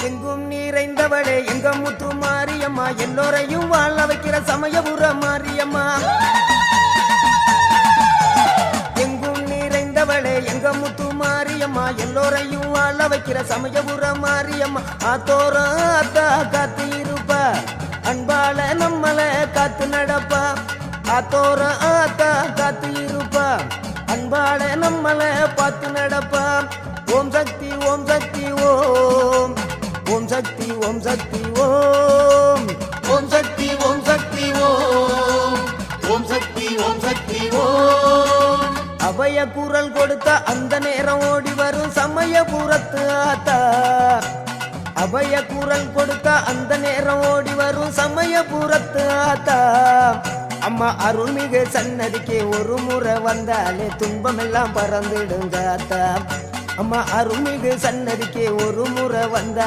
எங்கும் நிறைந்தவளே எங்க முத்து மாரியம்மா, எல்லோரையும் வாழ வைக்கிற சமயபுர மாரியம்மா. எங்கும் நிறைந்தவளே எங்க முத்து மாரியம்மா, எல்லோரையும் வாழ வைக்கிற சமயபுர மாரியம்மா. ஆத்தோரம் அத்தா காத்து இருப்பா, அன்பால நம்மள காத்து நடப்பா. ஆத்தோரம் ஆத்தா காத்து இருப்பா, அன்பால நம்மள பார்த்து நடப்பா. ஓம் சக்தி ஓம் சக்தி ஓம், ஓம் சக்தி ஓம் சக்தி ஓம், ஓம் சக்தி ஓம் சக்தி ஓம், ஓம் சக்தி ஓம் சக்தி ஓம். அபய குரல் கொடுத்த அந்த நேரம் ஓடி வரும் சமயபுரத்து ஆத்தா. அபய குரல் கொடுத்த அந்த நேரம் ஓடி வரும் சமயபுரத்து ஆத்தா. அம்மா அருள்மிகு சன்னதிக்கு ஒரு முறை வந்தாலே துன்பமெல்லாம் பறந்துடுங்க ஆத்தா. அம்மா அருள்மிகு சன்னதிக்கு ஒரு முறை வந்தா